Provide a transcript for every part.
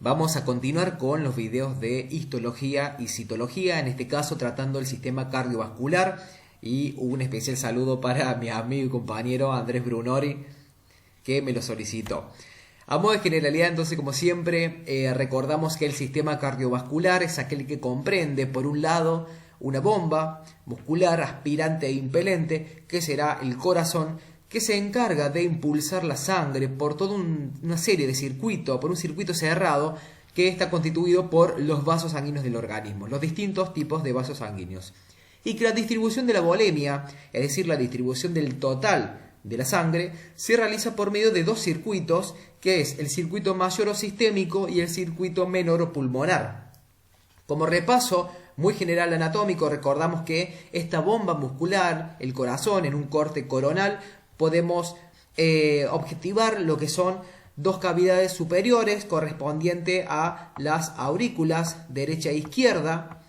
Vamos a continuar con los videos de histología y citología, en este caso tratando el sistema cardiovascular, y un especial saludo para mi amigo y compañero Andrés Brunori, que me lo solicitó. A modo de generalidad, entonces, como siempre, recordamos que el sistema cardiovascular es aquel que comprende, por un lado, una bomba muscular aspirante e impelente, que será el corazón, que se encarga de impulsar la sangre por toda una serie de circuitos, por un circuito cerrado que está constituido por los vasos sanguíneos del organismo, los distintos tipos de vasos sanguíneos. Y que la distribución de la volemia, es decir, la distribución del total de la sangre, se realiza por medio de dos circuitos, que es el circuito mayor o sistémico y el circuito menor o pulmonar. Como repaso muy general anatómico, recordamos que esta bomba muscular, el corazón, en un corte coronal, podemos objetivar lo que son dos cavidades superiores correspondiente a las aurículas derecha e izquierda,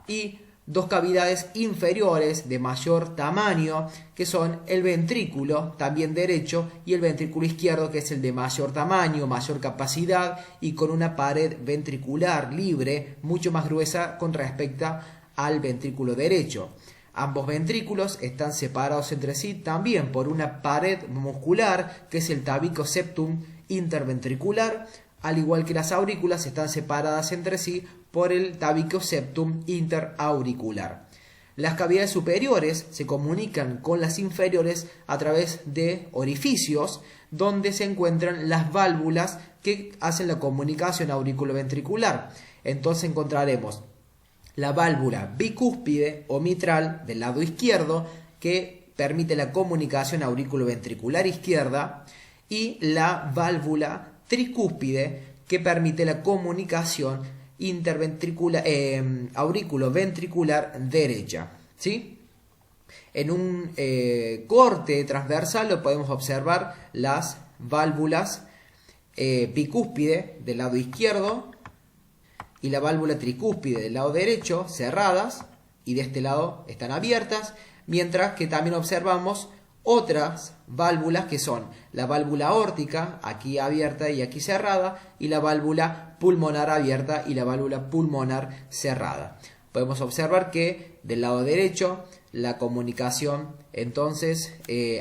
y dos cavidades inferiores de mayor tamaño, que son el ventrículo, también derecho, y el ventrículo izquierdo, que es el de mayor tamaño, mayor capacidad, y con una pared ventricular libre mucho más gruesa con respecto al ventrículo derecho. Ambos ventrículos están separados entre sí también por una pared muscular, que es el tabique septum interventricular, al igual que las aurículas están separadas entre sí por el tabique septum interauricular. Las cavidades superiores se comunican con las inferiores a través de orificios, donde se encuentran las válvulas que hacen la comunicación auriculoventricular. Entonces encontraremos la válvula bicúspide o mitral del lado izquierdo, que permite la comunicación auriculoventricular izquierda, y la válvula tricúspide, que permite la comunicación auriculoventricular derecha. ¿Sí? En un corte transversal lo podemos observar las válvulas bicúspide del lado izquierdo y la válvula tricúspide del lado derecho cerradas, y de este lado están abiertas, mientras que también observamos otras válvulas que son la válvula aórtica, aquí abierta y aquí cerrada, y la válvula pulmonar abierta y la válvula pulmonar cerrada. Podemos observar que del lado derecho la comunicación entonces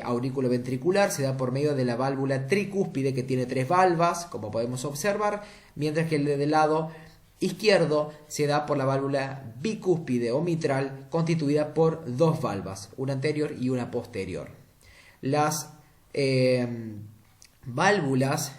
auriculoventricular se da por medio de la válvula tricúspide, que tiene tres valvas, como podemos observar, mientras que el del lado izquierdo se da por la válvula bicúspide o mitral, constituida por dos valvas, una anterior y una posterior. Las válvulas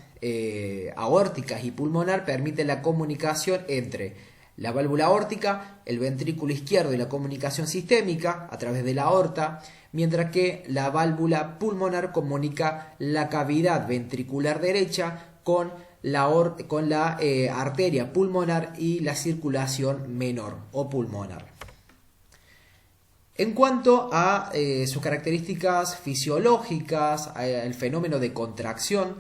aórticas y pulmonar permiten la comunicación entre la válvula aórtica, el ventrículo izquierdo y la comunicación sistémica a través de la aorta, mientras que la válvula pulmonar comunica la cavidad ventricular derecha con la arteria pulmonar y la circulación menor o pulmonar. En cuanto a sus características fisiológicas, el fenómeno de contracción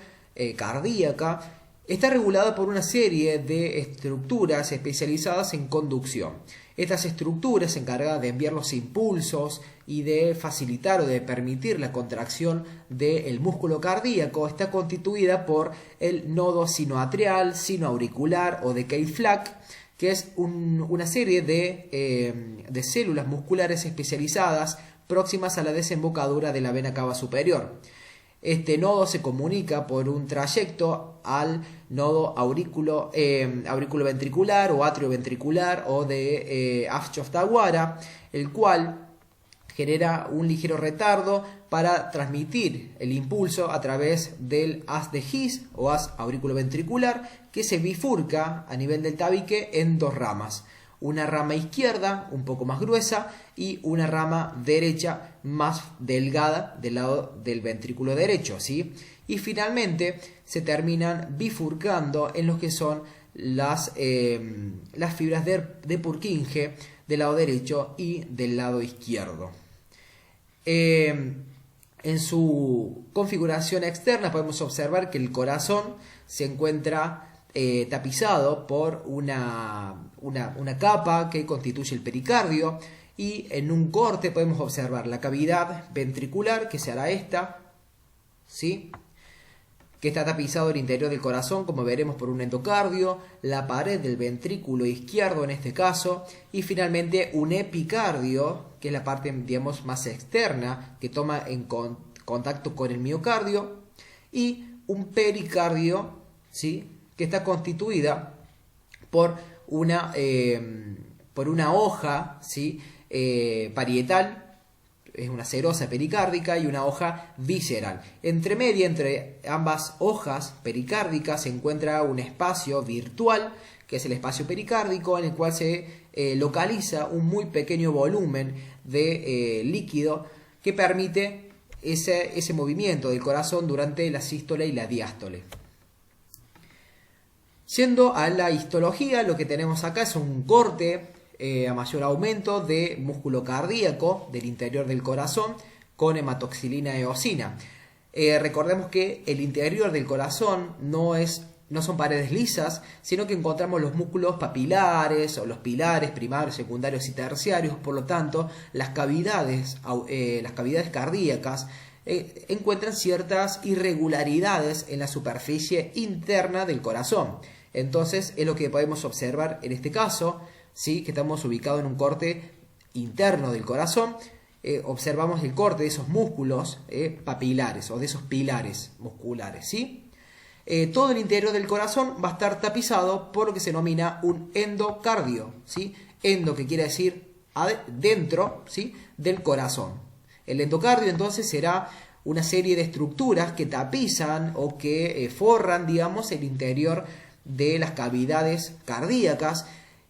cardíaca está regulada por una serie de estructuras especializadas en conducción. Estas estructuras, encargadas de enviar los impulsos y de facilitar o de permitir la contracción del músculo cardíaco, está constituida por el nodo sinoatrial, sinoauricular o de Key-Flack, que es una serie de células musculares especializadas próximas a la desembocadura de la vena cava superior. Este nodo se comunica por un trayecto al nodo auriculoventricular o atrioventricular o de Afchoftawara, el cual genera un ligero retardo para transmitir el impulso a través del haz de His o haz auriculoventricular, que se bifurca a nivel del tabique en dos ramas. Una rama izquierda un poco más gruesa y una rama derecha más delgada del lado del ventrículo derecho, ¿sí? Y finalmente se terminan bifurcando en lo que son las fibras de Purkinje del lado derecho y del lado izquierdo. En su configuración externa podemos observar que el corazón se encuentra tapizado por una capa que constituye el pericardio, y en un corte podemos observar la cavidad ventricular, que será esta, ¿sí? que está tapizado el interior del corazón, como veremos, por un endocardio, la pared del ventrículo izquierdo en este caso, y finalmente un epicardio, que es la parte, digamos, más externa, que toma en contacto con el miocardio, y un pericardio, ¿sí?, que está constituida por una hoja, ¿sí?, parietal, es una serosa pericárdica, y una hoja visceral. Entre ambas hojas pericárdicas se encuentra un espacio virtual, que es el espacio pericárdico, en el cual se localiza un muy pequeño volumen de líquido que permite ese movimiento del corazón durante la sístole y la diástole. Yendo a la histología, lo que tenemos acá es un corte a mayor aumento de músculo cardíaco del interior del corazón con hematoxilina eosina. Recordemos que el interior del corazón no son paredes lisas, sino que encontramos los músculos papilares o los pilares primarios, secundarios y terciarios. Por lo tanto, las cavidades cardíacas encuentran ciertas irregularidades en la superficie interna del corazón. Entonces es lo que podemos observar en este caso, ¿sí?, que estamos ubicados en un corte interno del corazón. Observamos el corte de esos músculos papilares o de esos pilares musculares, ¿sí? Todo el interior del corazón va a estar tapizado por lo que se denomina un endocardio, ¿sí? Endo, que quiere decir dentro, ¿sí?, del corazón. El endocardio entonces será una serie de estructuras que tapizan o que forran, digamos, el interior de las cavidades cardíacas.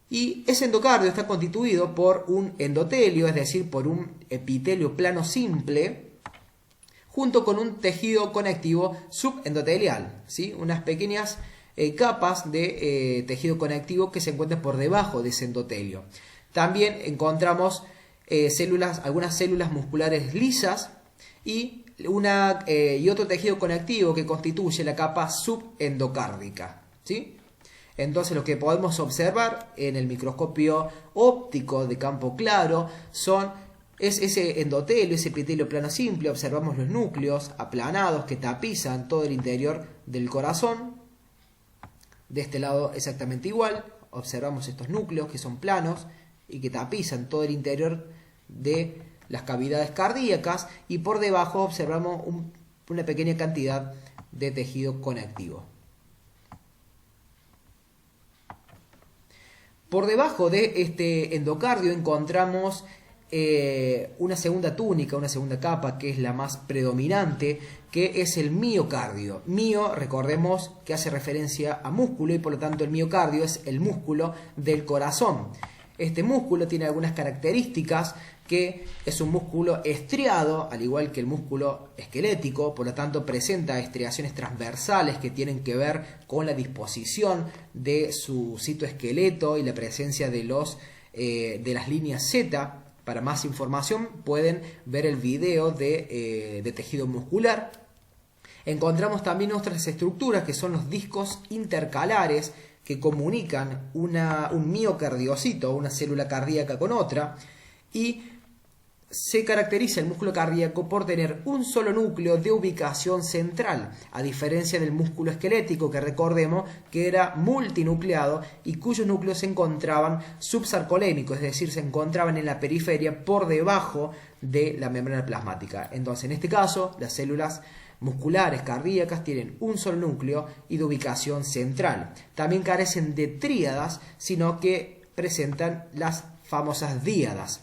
Y ese endocardio está constituido por un endotelio, es decir, por un epitelio plano simple, junto con un tejido conectivo subendotelial, ¿sí?, unas pequeñas capas de tejido conectivo que se encuentran por debajo de ese endotelio. También encontramos algunas células musculares lisas y otro tejido conectivo que constituye la capa subendocárdica, ¿sí? Entonces lo que podemos observar en el microscopio óptico de campo claro es ese endotelio, ese epitelio plano simple. Observamos los núcleos aplanados que tapizan todo el interior del corazón. De este lado exactamente igual, observamos estos núcleos que son planos y que tapizan todo el interior de las cavidades cardíacas, y por debajo observamos una pequeña cantidad de tejido conectivo. Por debajo de este endocardio encontramos una segunda túnica, una segunda capa, que es la más predominante, que es el miocardio. Mio, recordemos que hace referencia a músculo, y por lo tanto el miocardio es el músculo del corazón. Este músculo tiene algunas características, que es un músculo estriado, al igual que el músculo esquelético. Por lo tanto presenta estriaciones transversales que tienen que ver con la disposición de su citoesqueleto y la presencia de las líneas Z. Para más información pueden ver el video de tejido muscular. Encontramos también otras estructuras, que son los discos intercalares, que comunican un miocardiocito, una célula cardíaca, con otra, y se caracteriza el músculo cardíaco por tener un solo núcleo de ubicación central, a diferencia del músculo esquelético, que recordemos que era multinucleado y cuyos núcleos se encontraban subsarcolémicos, es decir, se encontraban en la periferia por debajo de la membrana plasmática. Entonces, en este caso, las células musculares cardíacas tienen un solo núcleo y de ubicación central. También carecen de tríadas, sino que presentan las famosas díadas.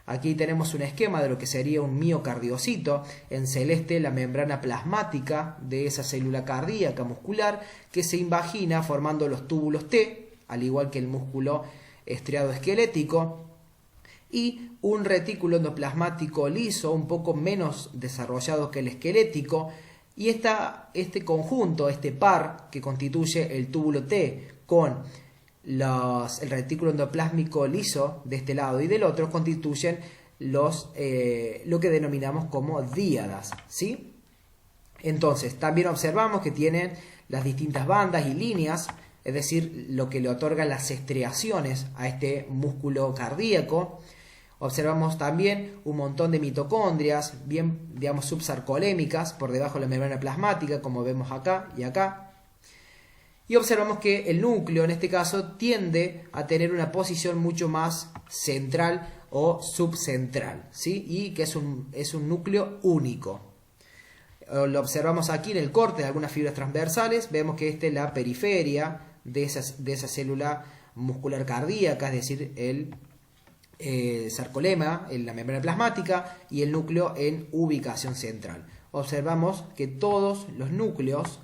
Aquí tenemos un esquema de lo que sería un miocardiocito. En celeste, la membrana plasmática de esa célula cardíaca muscular, que se invagina formando los túbulos T, al igual que el músculo estriado esquelético, y un retículo endoplasmático liso, un poco menos desarrollado que el esquelético, y este conjunto, este par que constituye el túbulo T con el retículo endoplásmico liso de este lado y del otro, constituyen lo que denominamos como díadas, ¿sí? Entonces, también observamos que tienen las distintas bandas y líneas, es decir, lo que le otorga las estriaciones a este músculo cardíaco. Observamos también un montón de mitocondrias, bien, digamos, subsarcolémicas por debajo de la membrana plasmática, como vemos acá y acá. Y observamos que el núcleo, en este caso, tiende a tener una posición mucho más central o subcentral, ¿sí? Y que es un núcleo único. Lo observamos aquí en el corte de algunas fibras transversales. Vemos que esta es la periferia de esa célula muscular cardíaca, es decir, el sarcolema en la membrana plasmática y el núcleo en ubicación central. Observamos que todos los núcleos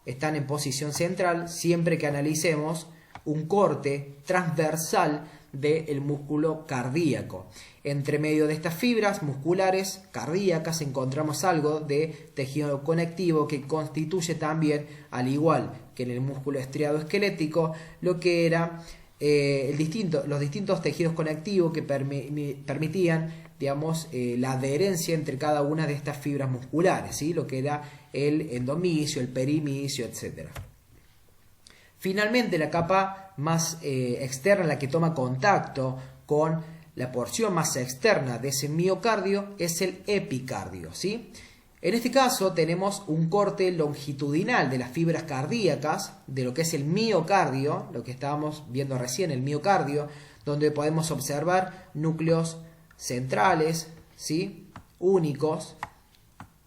están en posición central siempre que analicemos un corte transversal del músculo cardíaco. Entre medio de estas fibras musculares cardíacas encontramos algo de tejido conectivo que constituye también, al igual que en el músculo estriado esquelético, lo que era los distintos tejidos conectivos que permitían, digamos, la adherencia entre cada una de estas fibras musculares, ¿sí? Lo que era el endomisio, el perimicio, etc. Finalmente, la capa más externa, la que toma contacto con la porción más externa de ese miocardio, es el epicardio, ¿sí? En este caso tenemos un corte longitudinal de las fibras cardíacas, de lo que es el miocardio, lo que estábamos viendo recién, el miocardio, donde podemos observar núcleos centrales, ¿sí? Únicos.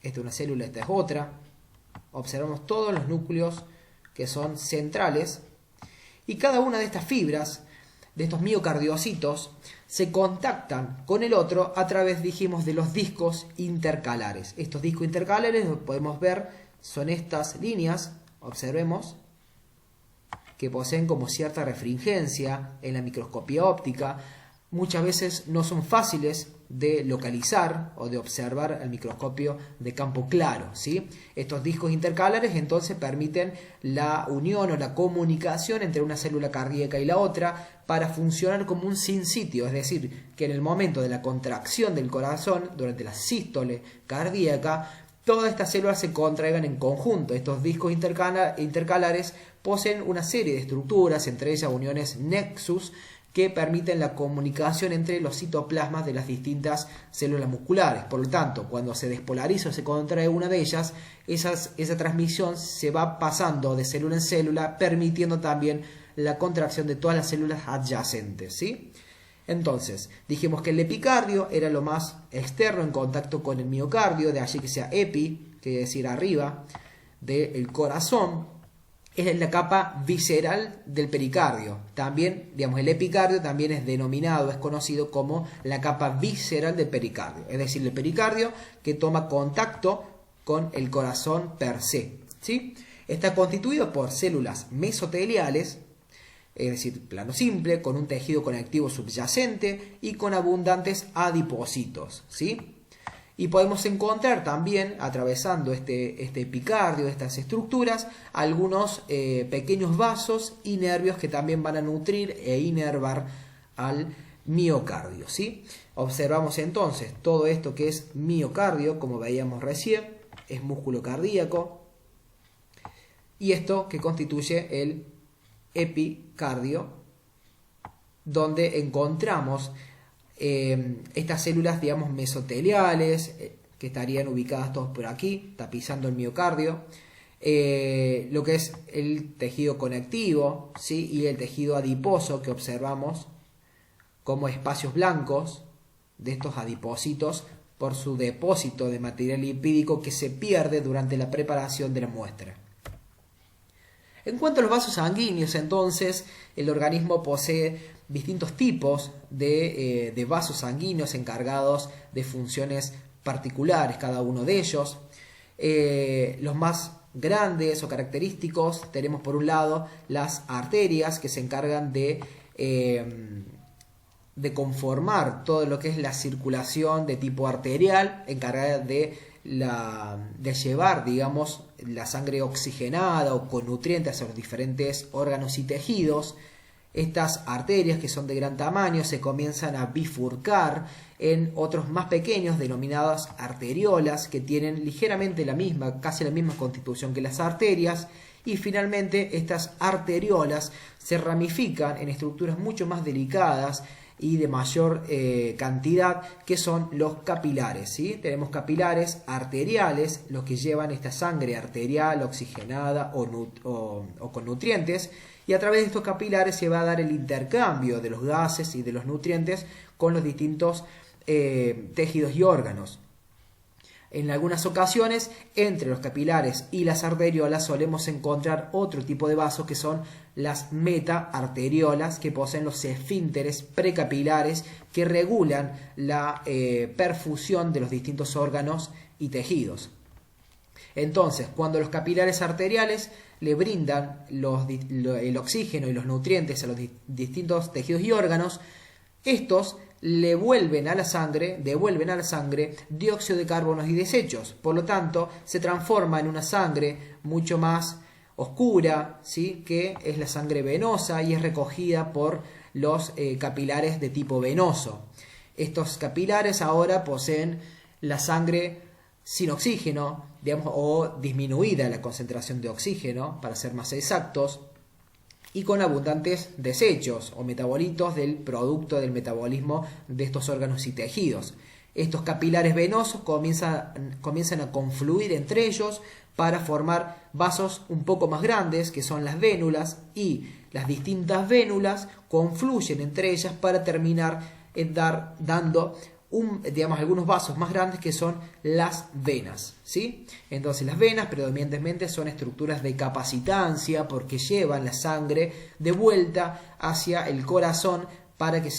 Esta es una célula, esta es otra. Observamos todos los núcleos que son centrales, y cada una de estas fibras, de estos miocardiocitos, se contactan con el otro a través, dijimos, de los discos intercalares. Estos discos intercalares, lo podemos ver, son estas líneas, observemos, que poseen como cierta refringencia en la microscopía óptica. Muchas veces no son fáciles de localizar o de observar al microscopio de campo claro, ¿sí? Estos discos intercalares entonces permiten la unión o la comunicación entre una célula cardíaca y la otra para funcionar como un sinsitio, es decir, que en el momento de la contracción del corazón, durante la sístole cardíaca, todas estas células se contraigan en conjunto. Estos discos intercalares poseen una serie de estructuras, entre ellas uniones nexus, que permiten la comunicación entre los citoplasmas de las distintas células musculares. Por lo tanto, cuando se despolariza o se contrae una de ellas, esa transmisión se va pasando de célula en célula, permitiendo también la contracción de todas las células adyacentes, ¿sí? Entonces, dijimos que el epicardio era lo más externo en contacto con el miocardio, de allí que sea epi, que es decir arriba, del corazón. Es la capa visceral del pericardio. También, digamos, el epicardio también es denominado, es conocido como la capa visceral del pericardio. Es decir, el pericardio que toma contacto con el corazón per se, ¿sí? Está constituido por células mesoteliales, es decir, plano simple, con un tejido conectivo subyacente y con abundantes adipocitos, ¿sí? Y podemos encontrar también, atravesando este epicardio, estas estructuras, algunos pequeños vasos y nervios que también van a nutrir e inervar al miocardio, ¿sí? Observamos entonces todo esto que es miocardio, como veíamos recién, es músculo cardíaco, y esto que constituye el epicardio, donde encontramos estas células, digamos, mesoteliales, que estarían ubicadas todos por aquí, tapizando el miocardio, lo que es el tejido conectivo, ¿sí? Y el tejido adiposo, que observamos como espacios blancos de estos adipocitos por su depósito de material lipídico que se pierde durante la preparación de la muestra. En cuanto a los vasos sanguíneos, entonces, el organismo posee distintos tipos de vasos sanguíneos encargados de funciones particulares, cada uno de ellos. Los más grandes o característicos tenemos por un lado las arterias, que se encargan de conformar todo lo que es la circulación de tipo arterial, encargada de llevar, digamos, la sangre oxigenada o con nutrientes a los diferentes órganos y tejidos. Estas arterias, que son de gran tamaño, se comienzan a bifurcar en otros más pequeños denominadas arteriolas, que tienen ligeramente casi la misma constitución que las arterias, y finalmente estas arteriolas se ramifican en estructuras mucho más delicadas y de mayor cantidad, que son los capilares, ¿sí? Tenemos capilares arteriales, los que llevan esta sangre arterial oxigenada o con nutrientes, y a través de estos capilares se va a dar el intercambio de los gases y de los nutrientes con los distintos tejidos y órganos. En algunas ocasiones, entre los capilares y las arteriolas solemos encontrar otro tipo de vasos que son las metaarteriolas, que poseen los esfínteres precapilares que regulan la perfusión de los distintos órganos y tejidos. Entonces, cuando los capilares arteriales le brindan el oxígeno y los nutrientes a los distintos tejidos y órganos, estos devuelven a la sangre dióxido de carbono y desechos. Por lo tanto, se transforma en una sangre mucho más oscura, ¿sí? Que es la sangre venosa y es recogida por los capilares de tipo venoso. Estos capilares ahora poseen la sangre sin oxígeno, digamos, o disminuida la concentración de oxígeno, para ser más exactos, y con abundantes desechos o metabolitos del producto del metabolismo de estos órganos y tejidos. Estos capilares venosos comienzan a confluir entre ellos para formar vasos un poco más grandes, que son las vénulas, y las distintas vénulas confluyen entre ellas para terminar dando algunos vasos más grandes, que son las venas, ¿sí? Entonces las venas predominantemente son estructuras de capacitancia, porque llevan la sangre de vuelta hacia el corazón para que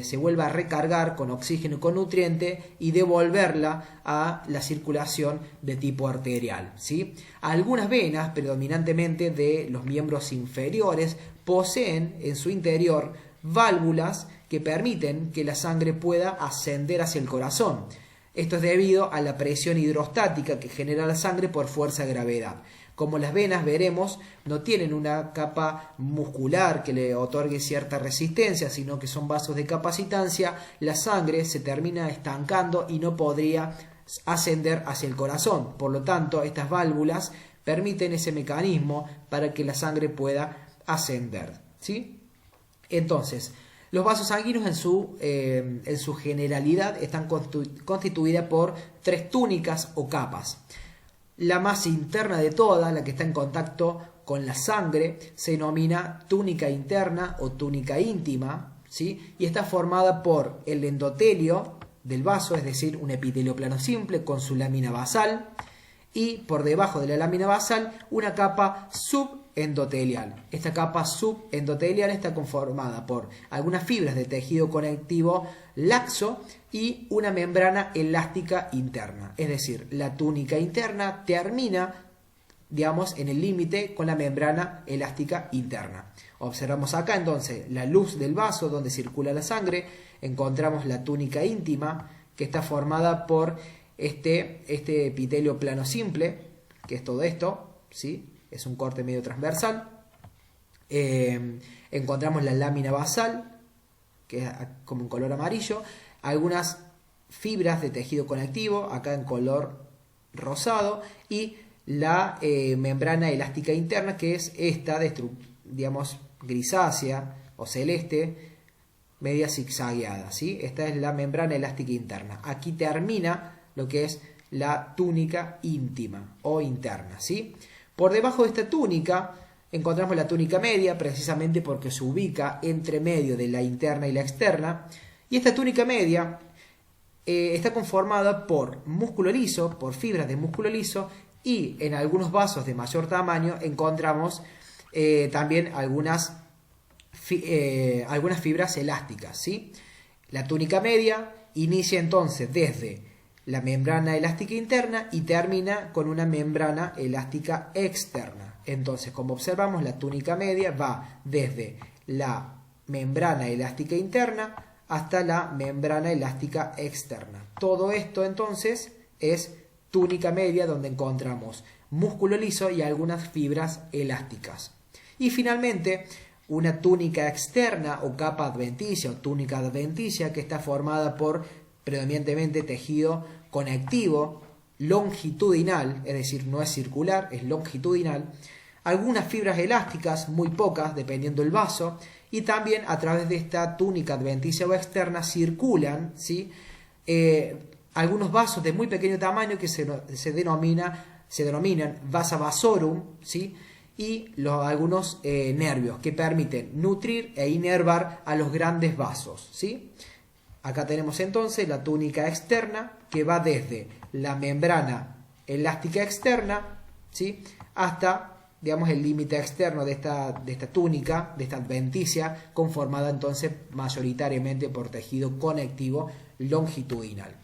se vuelva a recargar con oxígeno y con nutriente y devolverla a la circulación de tipo arterial, ¿sí? Algunas venas, predominantemente de los miembros inferiores, poseen en su interior válvulas que permiten que la sangre pueda ascender hacia el corazón. Esto es debido a la presión hidrostática que genera la sangre por fuerza de gravedad. Como las venas, veremos, no tienen una capa muscular que le otorgue cierta resistencia, sino que son vasos de capacitancia, la sangre se termina estancando y no podría ascender hacia el corazón. Por lo tanto, estas válvulas permiten ese mecanismo para que la sangre pueda ascender, ¿sí? Entonces, los vasos sanguíneos en su generalidad están constituidas por 3 túnicas o capas. La más interna de todas, la que está en contacto con la sangre, se denomina túnica interna o túnica íntima, ¿sí? Y está formada por el endotelio del vaso, es decir, un epitelio plano simple con su lámina basal, y por debajo de la lámina basal una capa subendotelial. Esta capa subendotelial está conformada por algunas fibras de tejido conectivo laxo y una membrana elástica interna. Es decir, la túnica interna termina, digamos, en el límite con la membrana elástica interna. Observamos acá entonces la luz del vaso donde circula la sangre. Encontramos la túnica íntima, que está formada por este epitelio plano simple, que es todo esto, ¿sí? Es un corte medio transversal. Encontramos la lámina basal, que es como un color amarillo, algunas fibras de tejido conectivo, acá en color rosado, y la membrana elástica interna, que es esta, digamos, grisácea o celeste, media zigzagueada, ¿sí? Esta es la membrana elástica interna. Aquí termina lo que es la túnica íntima o interna, ¿sí? Por debajo de esta túnica encontramos la túnica media, precisamente porque se ubica entre medio de la interna y la externa. Y esta túnica media está conformada por músculo liso, por fibras de músculo liso, y en algunos vasos de mayor tamaño encontramos también algunas fibras elásticas, ¿sí? La túnica media inicia entonces desde la membrana elástica interna y termina con una membrana elástica externa. Entonces, como observamos, la túnica media va desde la membrana elástica interna hasta la membrana elástica externa. Todo esto entonces es túnica media, donde encontramos músculo liso y algunas fibras elásticas. Y finalmente, una túnica externa o capa adventicia o túnica adventicia, que está formada por predominantemente tejido conectivo longitudinal, es decir, no es circular, es longitudinal. algunas fibras elásticas, muy pocas, dependiendo del vaso, y también a través de esta túnica adventicia o externa circulan, ¿sí? Algunos vasos de muy pequeño tamaño que se denominan vasa vasorum, ¿sí? Y algunos nervios que permiten nutrir e inervar a los grandes vasos, ¿sí? Acá tenemos entonces la túnica externa que va desde la membrana elástica externa, ¿sí? Hasta, digamos, el límite externo de esta túnica, de esta adventicia, conformada entonces mayoritariamente por tejido conectivo longitudinal.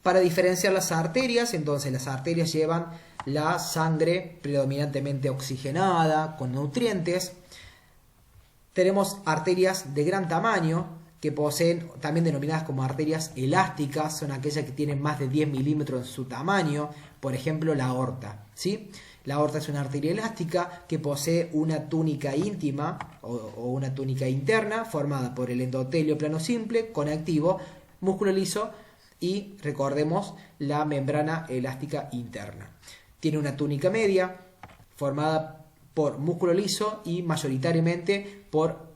Para diferenciar las arterias, entonces las arterias llevan la sangre predominantemente oxigenada, con nutrientes. Tenemos arterias de gran tamaño, que poseen, también denominadas como arterias elásticas, son aquellas que tienen más de 10 milímetros en su tamaño, por ejemplo la aorta, ¿sí? La aorta es una arteria elástica que posee una túnica íntima o una túnica interna formada por el endotelio plano simple, conectivo, músculo liso y, recordemos, la membrana elástica interna. Tiene una túnica media formada por músculo liso y mayoritariamente por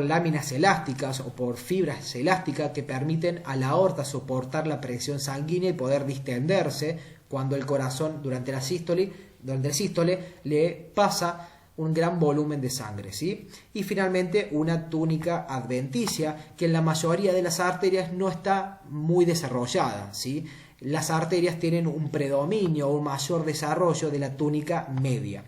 láminas elásticas o por fibras elásticas que permiten a la aorta soportar la presión sanguínea y poder distenderse cuando el corazón durante el sístole le pasa un gran volumen de sangre, ¿sí? Y finalmente una túnica adventicia que en la mayoría de las arterias no está muy desarrollada, ¿sí? Las arterias tienen un predominio o un mayor desarrollo de la túnica media.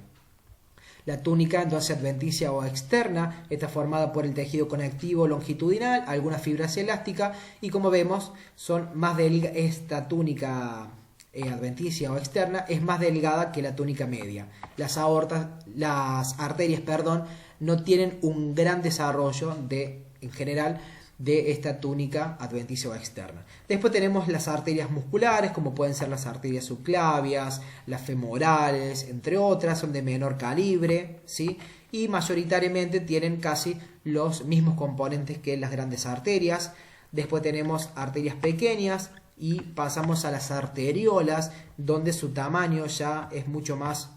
La túnica entonces adventicia o externa está formada por el tejido conectivo longitudinal, algunas fibras elásticas y como vemos son más delgadas. Esta túnica adventicia o externa es más delgada que la túnica media. Las arterias, no tienen un gran desarrollo en general de esta túnica adventicia o externa. Después tenemos las arterias musculares, como pueden ser las arterias subclavias, las femorales, entre otras, son de menor calibre, ¿sí? Y mayoritariamente tienen casi los mismos componentes que las grandes arterias. Después tenemos arterias pequeñas y pasamos a las arteriolas, donde su tamaño ya es mucho más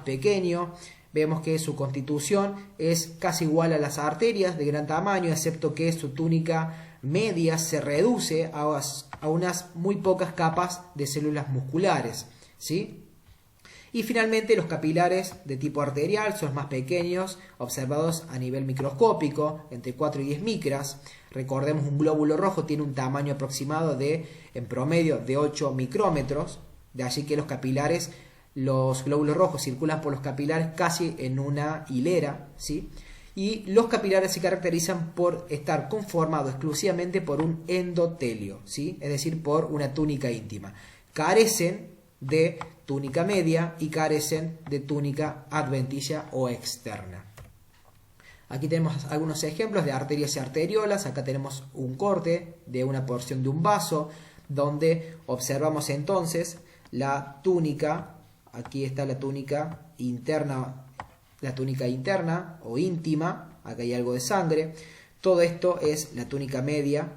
pequeño. Vemos que su constitución es casi igual a las arterias de gran tamaño, excepto que su túnica media se reduce a unas muy pocas capas de células musculares, ¿sí? Y finalmente los capilares de tipo arterial son más pequeños, observados a nivel microscópico, entre 4 y 10 micras. Recordemos, un glóbulo rojo tiene un tamaño aproximado en promedio de 8 micrómetros, de allí que los glóbulos rojos circulan por los capilares casi en una hilera, ¿sí? Y los capilares se caracterizan por estar conformados exclusivamente por un endotelio, ¿sí? Es decir, por una túnica íntima. Carecen de túnica media y carecen de túnica adventicia o externa. Aquí tenemos algunos ejemplos de arterias y arteriolas. Acá tenemos un corte de una porción de un vaso, donde observamos entonces la túnica. Aquí está la túnica interna o íntima. Acá hay algo de sangre. Todo esto es la túnica media,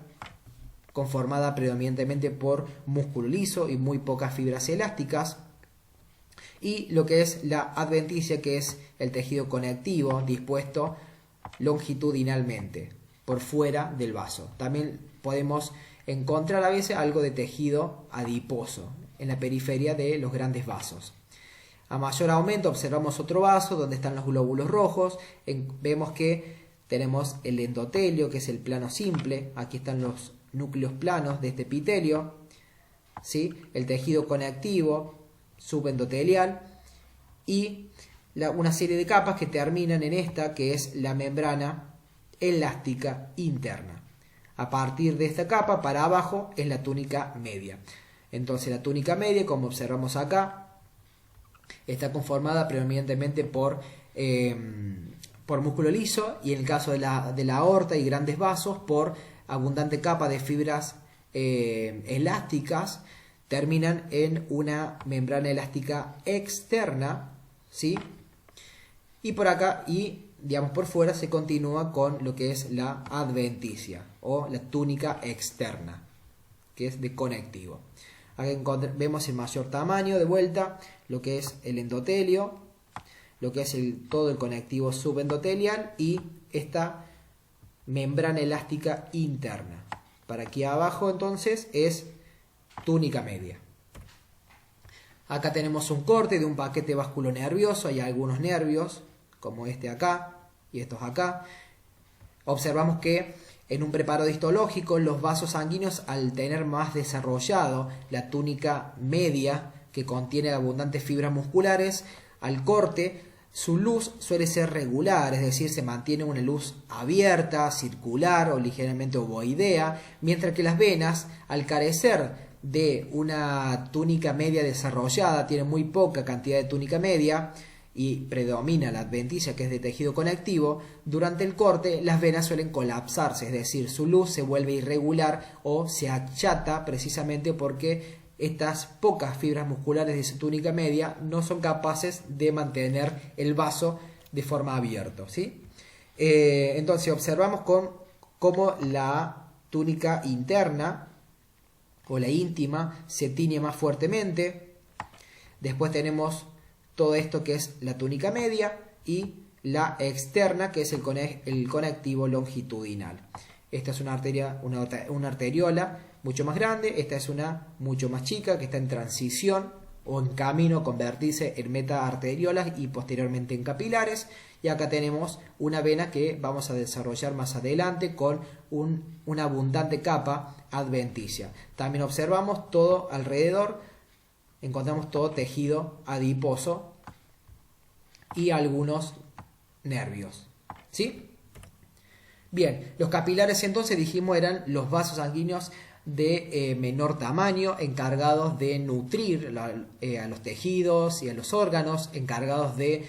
conformada predominantemente por músculo liso y muy pocas fibras elásticas. Y lo que es la adventicia, que es el tejido conectivo dispuesto longitudinalmente por fuera del vaso. También podemos encontrar a veces algo de tejido adiposo en la periferia de los grandes vasos. A mayor aumento observamos otro vaso donde están los glóbulos rojos. Vemos que tenemos el endotelio, que es el plano simple. Aquí están los núcleos planos de este epitelio, ¿sí? El tejido conectivo subendotelial y una serie de capas que terminan en esta, que es la membrana elástica interna. A partir de esta capa para abajo es la túnica media. Entonces la túnica media, como observamos acá, está conformada predominantemente por músculo liso, y en el caso de la aorta y grandes vasos por abundante capa de fibras elásticas. Terminan en una membrana elástica externa, ¿sí? Y por acá, digamos por fuera, se continúa con lo que es la adventicia o la túnica externa, que es de conectivo. Acá vemos el mayor tamaño de vuelta, lo que es el endotelio, lo que es todo el conectivo subendotelial y esta membrana elástica interna. Para aquí abajo entonces es túnica media. Acá tenemos un corte de un paquete vasculonervioso, hay algunos nervios, como este acá y estos acá. Observamos que en un preparo histológico los vasos sanguíneos, al tener más desarrollado la túnica media, que contiene abundantes fibras musculares, al corte su luz suele ser regular, es decir, se mantiene una luz abierta, circular o ligeramente ovoidea, mientras que las venas, al carecer de una túnica media desarrollada, tienen muy poca cantidad de túnica media y predomina la adventicia, que es de tejido conectivo. Durante el corte las venas suelen colapsarse, es decir, su luz se vuelve irregular o se achata precisamente porque estas pocas fibras musculares de su túnica media no son capaces de mantener el vaso de forma abierta, ¿sí? Entonces observamos cómo la túnica interna o la íntima se tiñe más fuertemente. Después tenemos todo esto que es la túnica media y la externa, que es el conectivo longitudinal. Esta es una arteriola mucho más grande, esta es una mucho más chica que está en transición o en camino a convertirse en metaarteriolas y posteriormente en capilares. Y acá tenemos una vena que vamos a desarrollar más adelante con una abundante capa adventicia. También observamos todo alrededor, encontramos todo tejido adiposo y algunos nervios, ¿sí? Bien, los capilares entonces dijimos eran los vasos sanguíneos de menor tamaño, encargados de nutrir a los tejidos y a los órganos, encargados de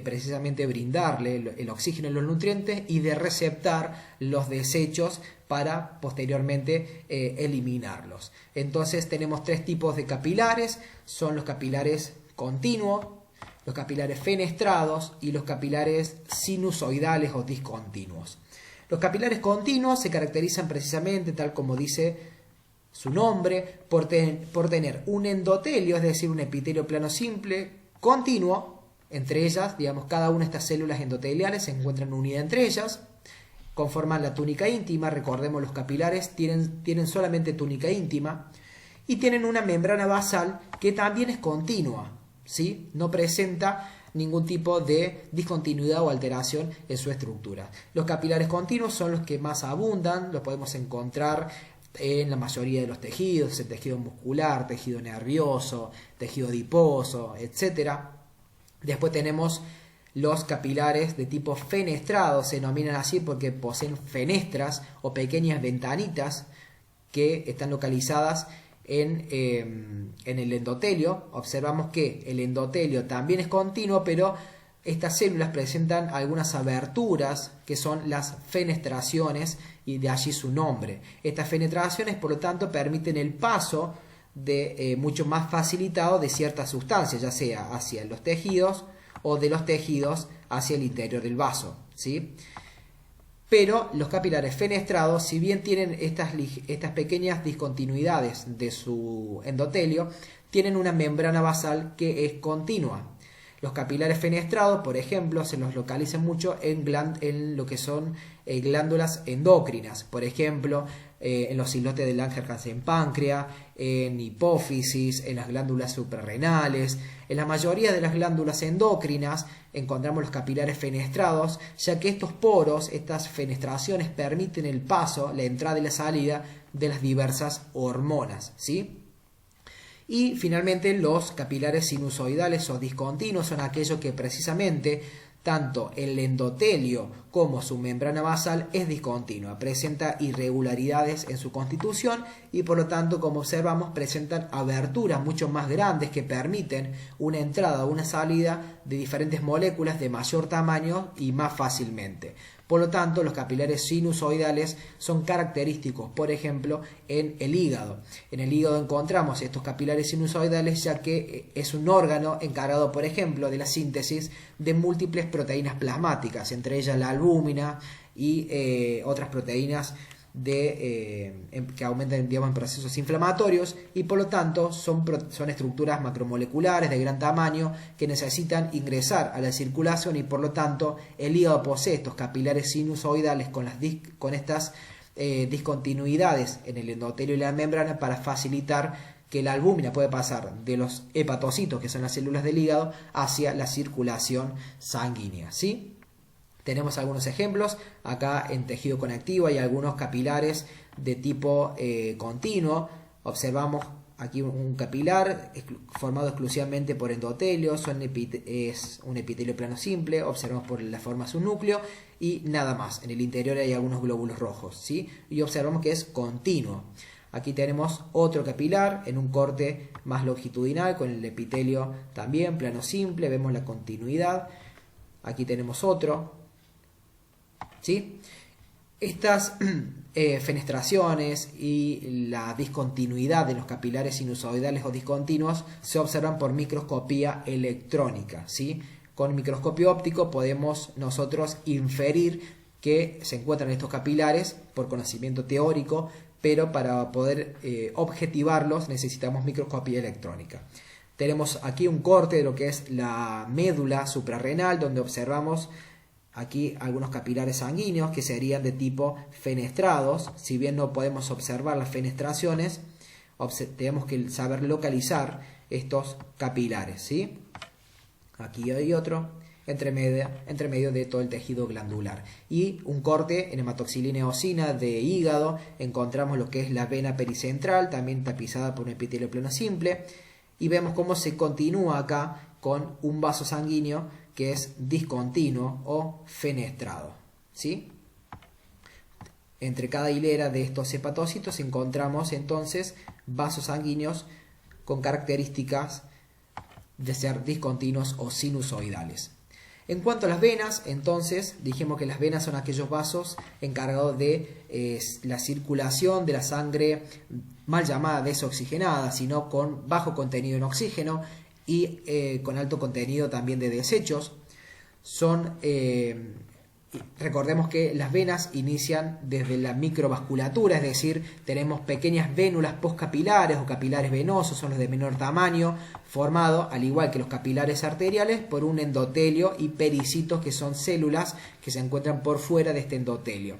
precisamente brindarle el oxígeno y los nutrientes y de receptar los desechos para posteriormente eliminarlos. Entonces tenemos tres tipos de capilares, son los capilares continuos, los capilares fenestrados y los capilares sinusoidales o discontinuos. Los capilares continuos se caracterizan precisamente, tal como dice su nombre, por tener un endotelio, es decir, un epitelio plano simple, continuo, entre ellas, digamos, cada una de estas células endoteliales se encuentran unidas entre ellas, conforman la túnica íntima. Recordemos, los capilares tienen solamente túnica íntima y tienen una membrana basal que también es continua, ¿sí? No presenta ningún tipo de discontinuidad o alteración en su estructura. Los capilares continuos son los que más abundan, los podemos encontrar en la mayoría de los tejidos, el tejido muscular, tejido nervioso, tejido adiposo, etc. Después tenemos los capilares de tipo fenestrado, se denominan así porque poseen fenestras o pequeñas ventanitas que están localizadas en el endotelio. Observamos que el endotelio también es continuo, pero estas células presentan algunas aberturas que son las fenestraciones y de allí su nombre. Estas fenestraciones, por lo tanto, permiten el paso mucho más facilitado de ciertas sustancias, ya sea hacia los tejidos o de los tejidos hacia el interior del vaso, ¿sí? Pero los capilares fenestrados, si bien tienen estas pequeñas discontinuidades de su endotelio, tienen una membrana basal que es continua. Los capilares fenestrados, por ejemplo, se los localizan mucho en lo que son glándulas endocrinas, por ejemplo, en los islotes de Langerhans en páncreas, en hipófisis, en las glándulas suprarrenales. En la mayoría de las glándulas endocrinas encontramos los capilares fenestrados, ya que estos poros, estas fenestraciones, permiten el paso, la entrada y la salida de las diversas hormonas, ¿sí? Y finalmente los capilares sinusoidales o discontinuos son aquellos que precisamente tanto el endotelio como su membrana basal es discontinua, presenta irregularidades en su constitución y por lo tanto, como observamos, presentan aberturas mucho más grandes que permiten una entrada o una salida de diferentes moléculas de mayor tamaño y más fácilmente. Por lo tanto, los capilares sinusoidales son característicos, por ejemplo, en el hígado. En el hígado encontramos estos capilares sinusoidales ya que es un órgano encargado, por ejemplo, de la síntesis de múltiples proteínas plasmáticas, entre ellas la albúmina y otras proteínas que aumentan, digamos, en procesos inflamatorios, y por lo tanto son estructuras macromoleculares de gran tamaño que necesitan ingresar a la circulación, y por lo tanto el hígado posee estos capilares sinusoidales con estas discontinuidades en el endotelio y la membrana para facilitar que la albúmina puede pasar de los hepatocitos, que son las células del hígado, hacia la circulación sanguínea, ¿sí? Tenemos algunos ejemplos. Acá en tejido conectivo hay algunos capilares de tipo continuo. Observamos aquí un capilar formado exclusivamente por endotelio. Es un epitelio plano simple. Observamos por la forma su núcleo y nada más. En el interior hay algunos glóbulos rojos, ¿sí? Y observamos que es continuo. Aquí tenemos otro capilar en un corte más longitudinal con el epitelio también plano simple. Vemos la continuidad. Aquí tenemos otro, ¿sí? Estas fenestraciones y la discontinuidad de los capilares sinusoidales o discontinuos se observan por microscopía electrónica, ¿sí? Con microscopio óptico podemos nosotros inferir que se encuentran estos capilares por conocimiento teórico, pero para poder objetivarlos necesitamos microscopía electrónica. Tenemos aquí un corte de lo que es la médula suprarrenal, donde observamos aquí algunos capilares sanguíneos que serían de tipo fenestrados. Si bien no podemos observar las fenestraciones, tenemos que saber localizar estos capilares, ¿sí? Aquí hay otro entre medio de todo el tejido glandular. Y un corte en hematoxilina eosina de hígado. Encontramos lo que es la vena pericentral, también tapizada por un epitelio plano simple. Y vemos cómo se continúa acá con un vaso sanguíneo que es discontinuo o fenestrado, ¿sí? Entre cada hilera de estos hepatocitos encontramos entonces vasos sanguíneos con características de ser discontinuos o sinusoidales. En cuanto a las venas, entonces dijimos que las venas son aquellos vasos encargados de la circulación de la sangre mal llamada desoxigenada, sino con bajo contenido en oxígeno y con alto contenido también de desechos. Recordemos que las venas inician desde la microvasculatura, es decir, tenemos pequeñas vénulas postcapilares o capilares venosos, son los de menor tamaño, formado, al igual que los capilares arteriales, por un endotelio y pericitos, que son células que se encuentran por fuera de este endotelio.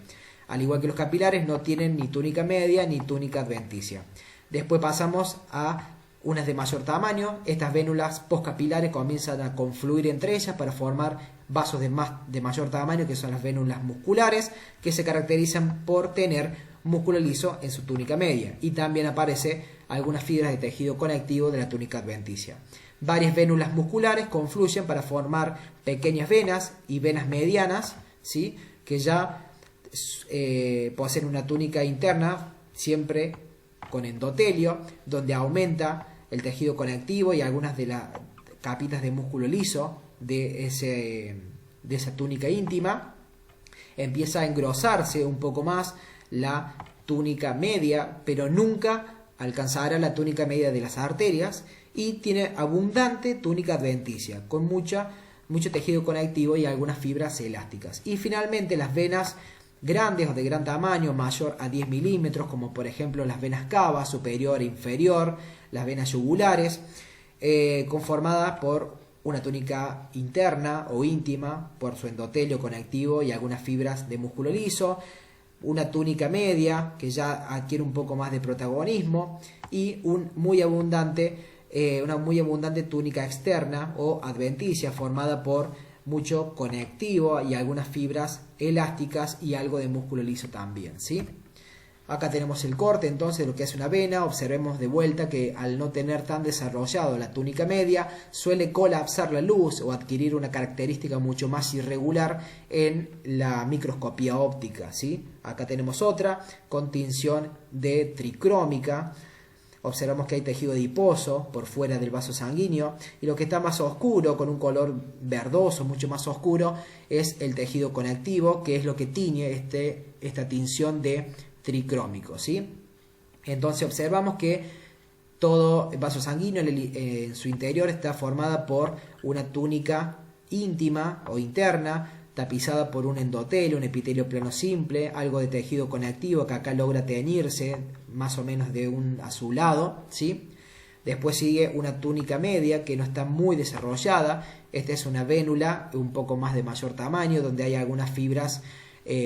Al igual que los capilares, no tienen ni túnica media ni túnica adventicia. Después pasamos a unas de mayor tamaño. Estas vénulas postcapilares comienzan a confluir entre ellas para formar vasos de mayor tamaño, que son las vénulas musculares, que se caracterizan por tener músculo liso en su túnica media, y también aparece algunas fibras de tejido conectivo de la túnica adventicia. Varias vénulas musculares confluyen para formar pequeñas venas y venas medianas, ¿sí? Que ya poseen una túnica interna siempre con endotelio, donde aumenta el tejido conectivo y algunas de las capitas de músculo liso de esa túnica íntima. Empieza a engrosarse un poco más la túnica media, pero nunca alcanzará la túnica media de las arterias, y tiene abundante túnica adventicia con mucho tejido conectivo y algunas fibras elásticas. Y finalmente las venas grandes o de gran tamaño, mayor a 10 milímetros, como por ejemplo las venas cava superior e inferior, las venas yugulares, conformadas por una túnica interna o íntima por su endotelio conectivo y algunas fibras de músculo liso, una túnica media que ya adquiere un poco más de protagonismo, y una muy abundante túnica externa o adventicia formada por mucho conectivo y algunas fibras elásticas y algo de músculo liso también, ¿sí? Acá tenemos el corte entonces de lo que es una vena. Observemos de vuelta que al no tener tan desarrollado la túnica media, suele colapsar la luz o adquirir una característica mucho más irregular en la microscopía óptica, ¿sí? Acá tenemos otra con tinción de tricrómica. Observamos que hay tejido adiposo por fuera del vaso sanguíneo, y lo que está más oscuro, con un color verdoso mucho más oscuro, es el tejido conectivo, que es lo que tiñe esta tinción de tricrómico, ¿sí? Entonces observamos que todo el vaso sanguíneo en su interior está formada por una túnica íntima o interna, tapizada por un endotelio, un epitelio plano simple, algo de tejido conectivo que acá logra teñirse más o menos de un azulado, ¿sí? Después sigue una túnica media que no está muy desarrollada. Esta es una vénula un poco más de mayor tamaño, donde hay algunas fibras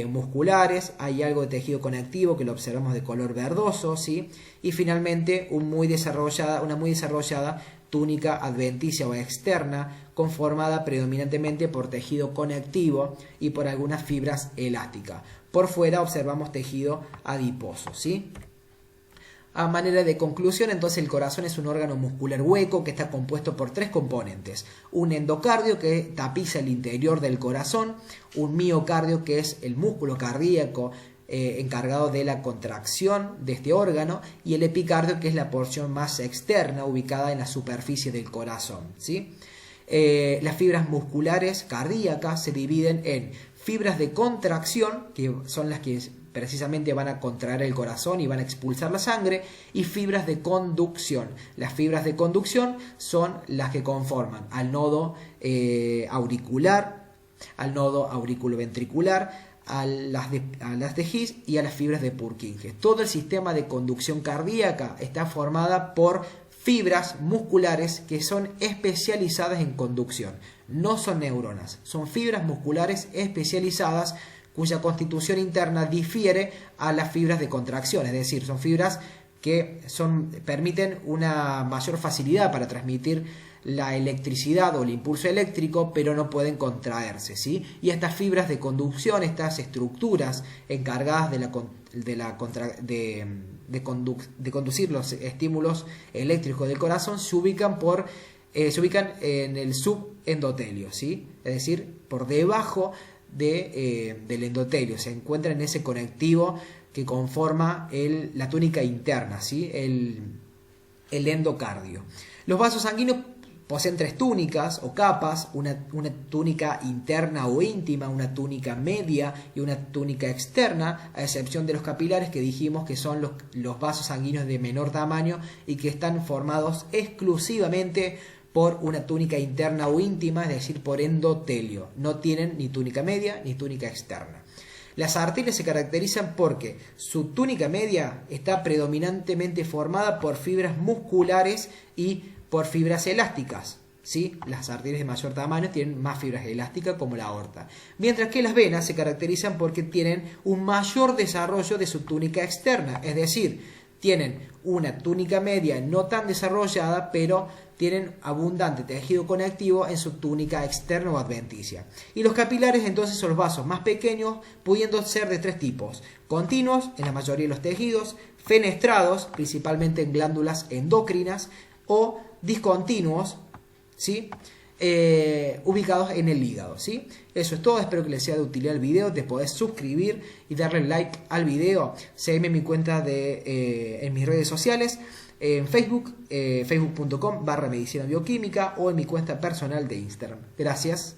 musculares, hay algo de tejido conectivo que lo observamos de color verdoso, ¿sí? Y finalmente una muy desarrollada túnica adventicia o externa, conformada predominantemente por tejido conectivo y por algunas fibras elásticas. Por fuera observamos tejido adiposo, ¿sí? A manera de conclusión, entonces el corazón es un órgano muscular hueco que está compuesto por tres componentes: un endocardio que tapiza el interior del corazón, un miocardio que es el músculo cardíaco encargado de la contracción de este órgano, y el epicardio que es la porción más externa ubicada en la superficie del corazón, ¿sí? Las fibras musculares cardíacas se dividen en fibras de contracción, que son las que precisamente van a contraer el corazón y van a expulsar la sangre, y fibras de conducción. Las fibras de conducción son las que conforman al nodo auricular, al nodo auriculoventricular, a las de His y a las fibras de Purkinje. Todo el sistema de conducción cardíaca está formada por fibras musculares que son especializadas en conducción. No son neuronas, son fibras musculares especializadas cuya constitución interna difiere a las fibras de contracción, es decir, son fibras que permiten una mayor facilidad para transmitir la electricidad o el impulso eléctrico, pero no pueden contraerse, ¿sí? Y estas fibras de conducción, estas estructuras encargadas de conducir los estímulos eléctricos del corazón, se ubican en el subendotelio, ¿sí? Es decir, por debajo del endotelio, se encuentra en ese conectivo que conforma la túnica interna, ¿sí? el endocardio. Los vasos sanguíneos poseen tres túnicas o capas: una túnica interna o íntima, una túnica media y una túnica externa, a excepción de los capilares, que dijimos que son los vasos sanguíneos de menor tamaño y que están formados exclusivamente por una túnica interna o íntima, es decir, por endotelio. No tienen ni túnica media ni túnica externa. Las arterias se caracterizan porque su túnica media está predominantemente formada por fibras musculares y por fibras elásticas, ¿sí? Las arterias de mayor tamaño tienen más fibras elásticas, como la aorta, mientras que las venas se caracterizan porque tienen un mayor desarrollo de su túnica externa, es decir, tienen una túnica media no tan desarrollada, pero tienen abundante tejido conectivo en su túnica externa o adventicia. Y los capilares entonces son los vasos más pequeños, pudiendo ser de tres tipos: continuos en la mayoría de los tejidos, fenestrados principalmente en glándulas endocrinas, o discontinuos, ¿sí? Ubicados en el hígado, ¿sí? Eso es todo, espero que les sea de utilidad el video. Te podés suscribir y darle like al video. Seguime en mi cuenta en mis redes sociales, en Facebook, facebook.com/medicina bioquímica, o en mi cuenta personal de Instagram. Gracias.